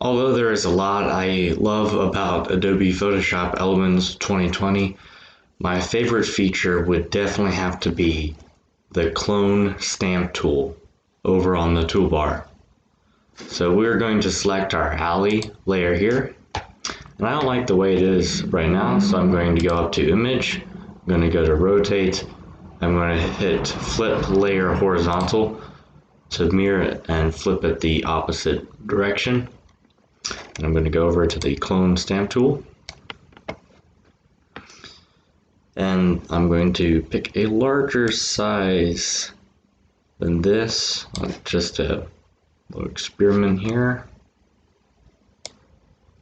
Although there is a lot I love about Adobe Photoshop Elements 2020, my favorite feature would definitely have to be the clone stamp tool over on the toolbar. So we're going to select our alley layer here, and I don't like the way it is right now, so I'm going to go up to image, I'm going to go to rotate, I'm going to hit flip layer horizontal to mirror it and flip it the opposite direction. And I'm going to go over to the clone stamp tool, and I'm going to pick a larger size than this. Just a little experiment here.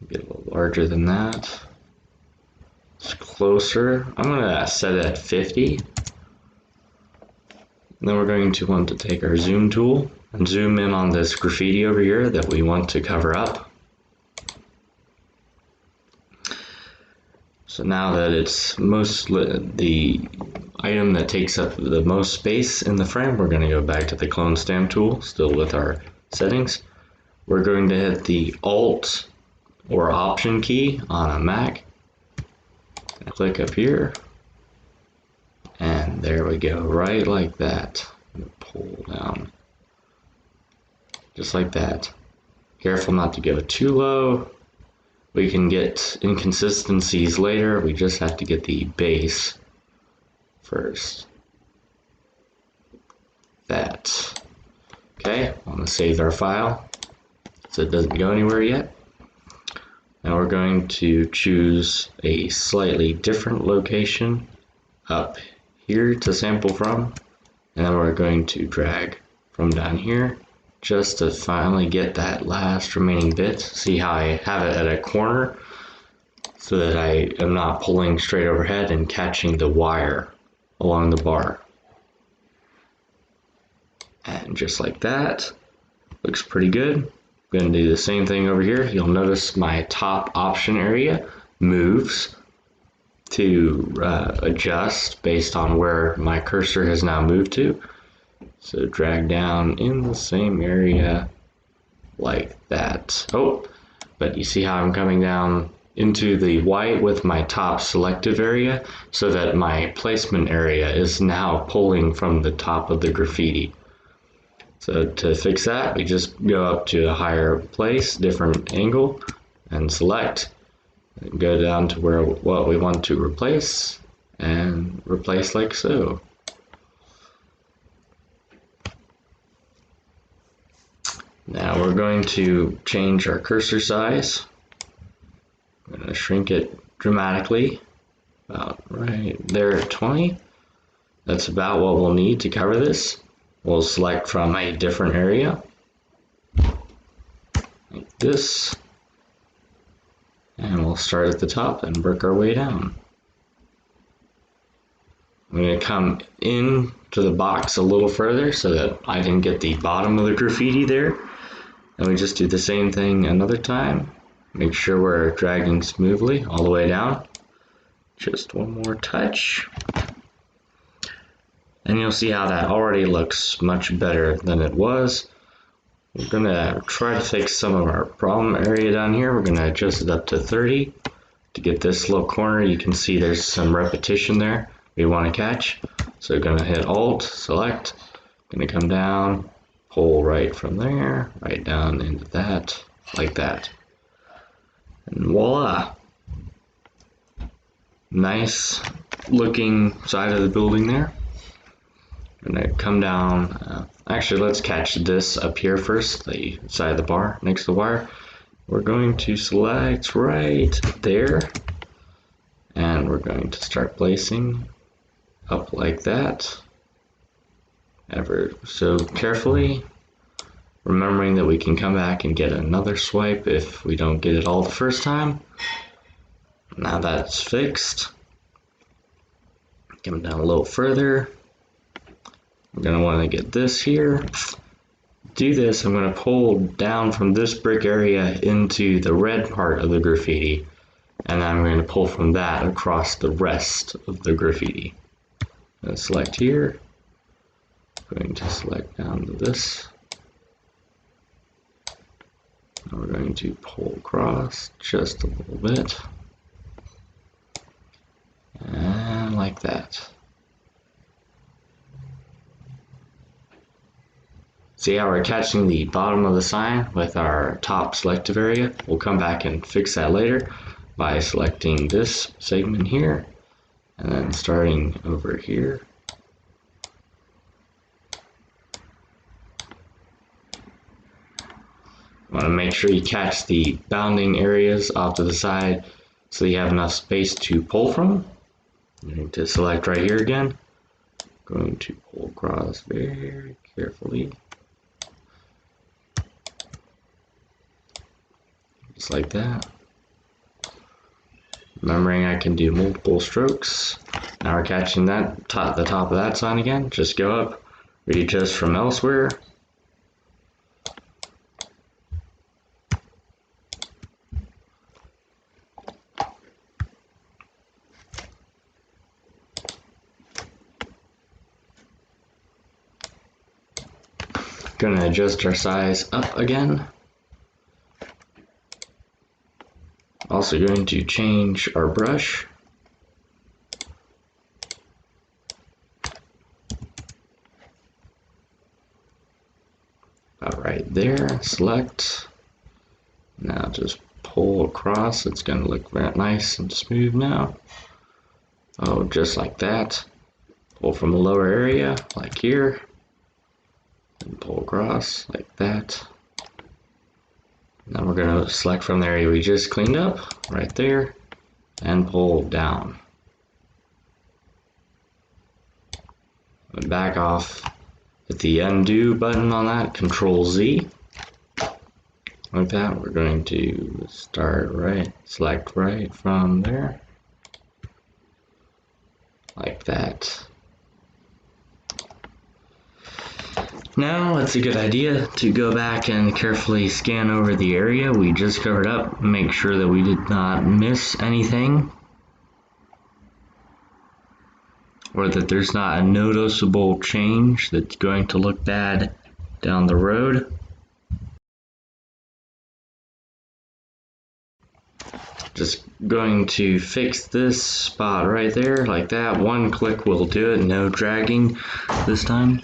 Get a little larger than that. It's closer. I'm going to set it at 50. And then we're going to want to take our zoom tool and zoom in on this graffiti over here that we want to cover up. So now that it's the item that takes up the most space in the frame, we're going to go back to the clone stamp tool, still with our settings. We're going to hit the Alt or Option key on a Mac. Click up here, and there we go, right like that. Pull down, just like that. Careful not to go too low. We can get inconsistencies later. We just have to get the base first. That. Okay, I'm going to save our file so it doesn't go anywhere yet. Now we're going to choose a slightly different location up here to sample from, and then we're going to drag from down here just to finally get that last remaining bit. See how I have it at a corner so that I am not pulling straight overhead and catching the wire along the bar. And just like that, looks pretty good. I'm going to do the same thing over here. You'll notice my top option area moves to adjust based on where my cursor has now moved to. So drag down in the same area like that. Oh, but you see how I'm coming down into the white with my top selective area so that my placement area is now pulling from the top of the graffiti. So to fix that, we just go up to a higher place, different angle, and select, and go down to what we want to replace, and replace like so. Now we're going to change our cursor size. I'm going to shrink it dramatically, about right there at 20. That's about what we'll need to cover this. We'll select from a different area, like this, and we'll start at the top and work our way down. I'm going to come in to the box a little further so that I can get the bottom of the graffiti there. And we just do the same thing another time. Make sure we're dragging smoothly all the way down. Just one more touch. And you'll see how that already looks much better than it was. We're going to try to fix some of our problem area down here. We're going to adjust it up to 30. To get this little corner, you can see there's some repetition there we want to catch. So we're going to hit Alt, select, going to come down, pull right from there, right down into that, like that. And voila! Nice looking side of the building there. I'm going to come down, actually let's catch this up here first, the side of the bar next to the wire. We're going to select right there, and we're going to start placing up like that, ever so carefully, remembering that we can come back and get another swipe if we don't get it all the first time. Now that's fixed. Come down a little further. We're going to want to get this here. Do this, I'm going to pull down from this brick area into the red part of the graffiti, and I'm going to pull from that across the rest of the graffiti. I'm going to select here, I'm going to select down to this, We're going to pull across just a little bit. And like that. See how we're catching the bottom of the sign with our top selective area? We'll come back and fix that later by selecting this segment here and then starting over here. Want to make sure you catch the bounding areas off to the side so you have enough space to pull from. I'm going to select right here again. Going to pull across very carefully. Just like that. Remembering I can do multiple strokes. Now we're catching that the top of that sign again. Just go up, readjust from elsewhere. Gonna adjust our size up again. Also going to change our brush. About right there, select. Now just pull across. It's gonna look very nice and smooth now. Oh, just like that. Pull from the lower area, like here. And pull across like that. Now we're going to select from the area we just cleaned up, right there, and pull down. And back off. Hit the undo button on that, Control Z. Like that, we're going to start right, select right from there. Like that. Now it's a good idea to go back and carefully scan over the area we just covered up, make sure that we did not miss anything, or that there's not a noticeable change that's going to look bad down the road. Just going to fix this spot right there, like that. One click will do it, no dragging this time.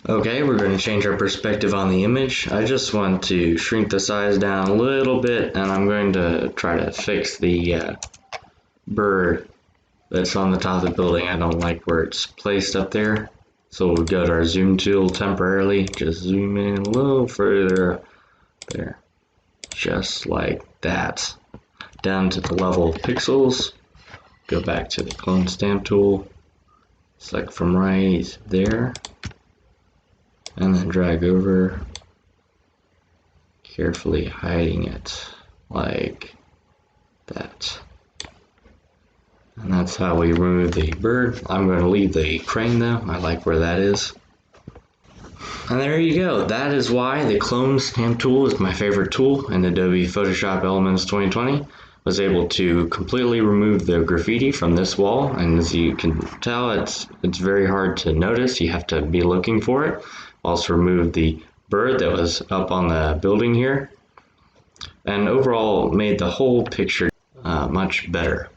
Okay, we're going to change our perspective on the image. I just want to shrink the size down a little bit, and I'm going to try to fix the bird that's on the top of the building. I don't like where it's placed up there. So we'll go to our zoom tool temporarily, just zoom in a little further there. Just like that. Down to the level of pixels. Go back to the clone stamp tool. Select from right there. And then drag over, carefully hiding it like that. And that's how we remove the bird. I'm going to leave the crane though, I like where that is. And there you go, that is why the clone stamp tool is my favorite tool in Adobe Photoshop Elements 2020. Was able to completely remove the graffiti from this wall, and as you can tell, it's very hard to notice. You have to be looking for it. Also remove the bird that was up on the building here, and overall made the whole picture much better.